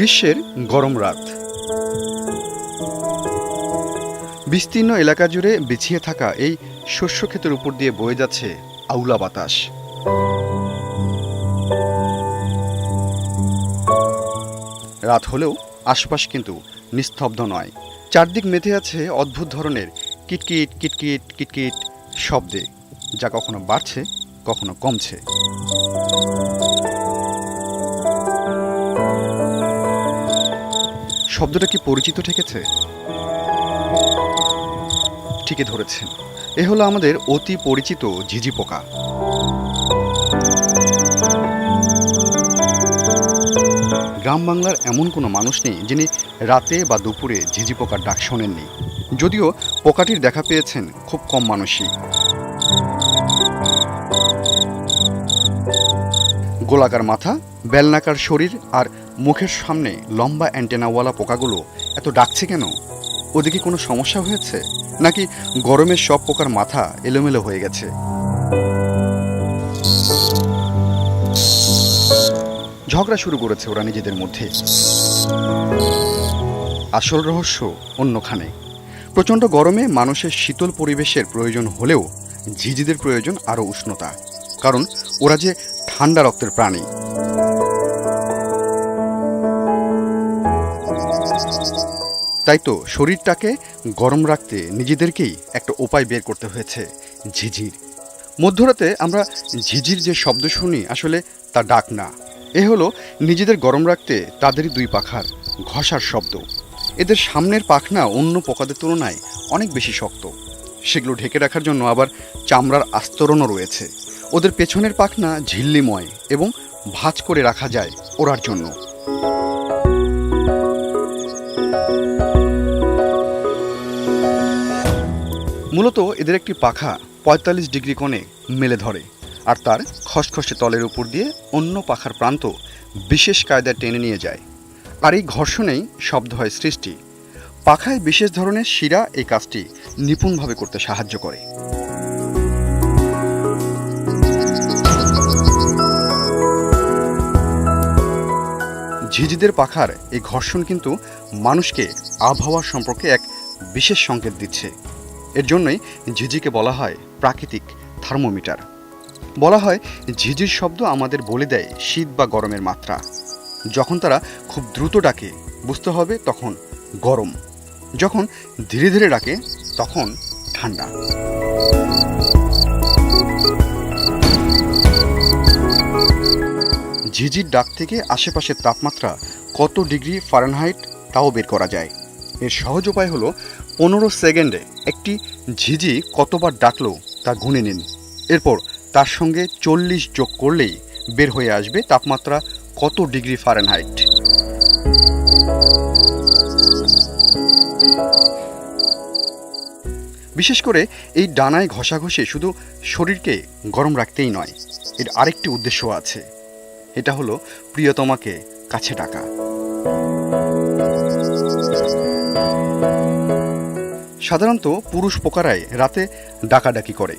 গ্রীষ্মের গরম রাত, বিস্তীর্ণ এলাকা জুড়ে বিছিয়ে থাকা এই শস্য ক্ষেতের উপর দিয়ে বয়ে যাচ্ছে আউলা বাতাস। রাত হলেও আশপাশ কিন্তু নিস্তব্ধ নয়। চারদিক মেতে আছে অদ্ভুত ধরনের কিটকিট কিটকিট কিটকিট শব্দে, যা কখনো বাড়ছে কখনো কমছে। শব্দটা কি পরিচিত ঠেকেছে? ঠিকই ধরেছেন, এ হলো আমাদের অতি পরিচিত ঝিঝি পোকা। গ্রাম বাংলার এমন কোনো মানুষ নেই যিনি রাতে বা দুপুরে ঝিঝি পোকার ডাক শোনেননি। যদিও পোকাটির দেখা পেয়েছেন খুব কম মানুষই। গোলাকার মাথা, বেলনাকার শরীর আর মুখের সামনে লম্বা অ্যান্টেনাওয়ালা পোকাগুলো এত ডাকছে কেন? ওদিকে কোনো সমস্যা হয়েছে, নাকি গরমের সব পোকার মাথা এলোমেলো হয়ে গেছে? ঝগড়া শুরু করেছে ওরা নিজেদের মধ্যে। আসল রহস্য অন্যখানে। প্রচণ্ড গরমে মানুষের শীতল পরিবেশের প্রয়োজন হলেও ঝিঝিদের প্রয়োজন আরও উষ্ণতা, কারণ ওরা যে ঠান্ডা রক্তের প্রাণী। তাই তো শরীরটাকে গরম রাখতে নিজেদেরকেই একটা উপায় বের করতে হয়েছে, ঝিঝির। মধ্যরাতে আমরা ঝিঝির যে শব্দ শুনি, আসলে তা ডাক না। এ হলো নিজেদের গরম রাখতে তাদেরই দুই পাখার ঘষার শব্দ। এদের সামনের পাখনা অন্য পোকাদের তুলনায় অনেক বেশি শক্ত। সেগুলো ঢেকে রাখার জন্য আবার চামড়ার আস্তরণও রয়েছে। ওদের পেছনের পাখনা ঝিল্লিময় এবং ভাঁজ করে রাখা যায় ওড়ার জন্য। মূলত এদের একটি পাখা ৪৫ ডিগ্রি কোণে মেলে ধরে, আর তার খসখসে তলের উপর দিয়ে অন্য পাখার প্রান্ত বিশেষ কায়দায় টেনে নিয়ে যায়। আর এই ঘর্ষণেই শব্দ হয় সৃষ্টি। পাখায় বিশেষ ধরনের শিরা এই কাজটি নিপুণভাবে করতে সাহায্য করে। ঝিঝিদের পাখার এই ঘর্ষণ কিন্তু মানুষকে আবহাওয়া সম্পর্কে এক বিশেষ সংকেত দিচ্ছে। এর জন্যই ঝিঝিকে বলা হয় প্রাকৃতিক থার্মোমিটার। বলা হয় ঝিঝির শব্দ আমাদের বলে দেয় শীত বা গরমের মাত্রা। যখন তারা খুব দ্রুত ডাকে বুঝতে হবে তখন গরম, যখন ধীরে ধীরে ডাকে তখন ঠান্ডা। ঝিঝির ডাক থেকে আশেপাশের তাপমাত্রা কত ডিগ্রি ফারেনহাইট তাও বের করা যায়। এর সহজ উপায় হলো 15 সেকেন্ডে একটি ঝিঝি কতবার ডাকলো তা গুনে নিন। এরপর তার সঙ্গে 40 যোগ করলেই বের হয়ে আসবে তাপমাত্রা কত ডিগ্রি ফারেনহাইট। বিশেষ করে এই ডানায় ঘষাঘষি শুধু শরীরকে গরম রাখতেই নয়, এর আরেকটি উদ্দেশ্য আছে। এটা হলো প্রিয়তমাকে কাছে ডাকা। সাধারণত পুরুষ পোকারাই রাতে ডাকাডাকি করে।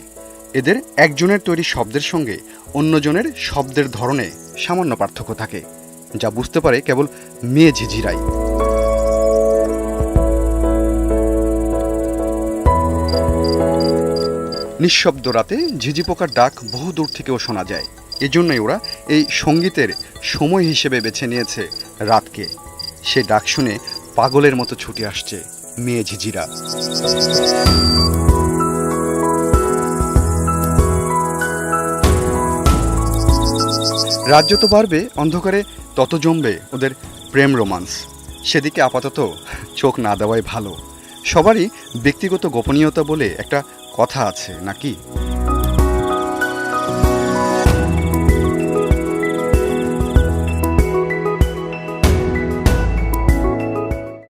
এদের একজনের তৈরি শব্দের সঙ্গে অন্যজনের শব্দের ধরনে সামান্য পার্থক্য থাকে, যা বুঝতে পারে কেবল মেয়ে ঝিঝিরাই। নিঃশব্দ রাতে ঝিঝি পোকার ডাক বহু দূর থেকেও শোনা যায়। এজন্যই ওরা এই সঙ্গীতের সময় হিসেবে বেছে নিয়েছে রাতকে। সে ডাক শুনে পাগলের মতো ছুটে আসছে মেয়ে ঝিঝিরা। রাত যত বাড়বে অন্ধকারে তত জমবে ওদের প্রেম রোমান্স। সেদিকে আপাতত চোখ না দেওয়াই ভালো। সবারই ব্যক্তিগত গোপনীয়তা বলে একটা কথা আছে নাকি?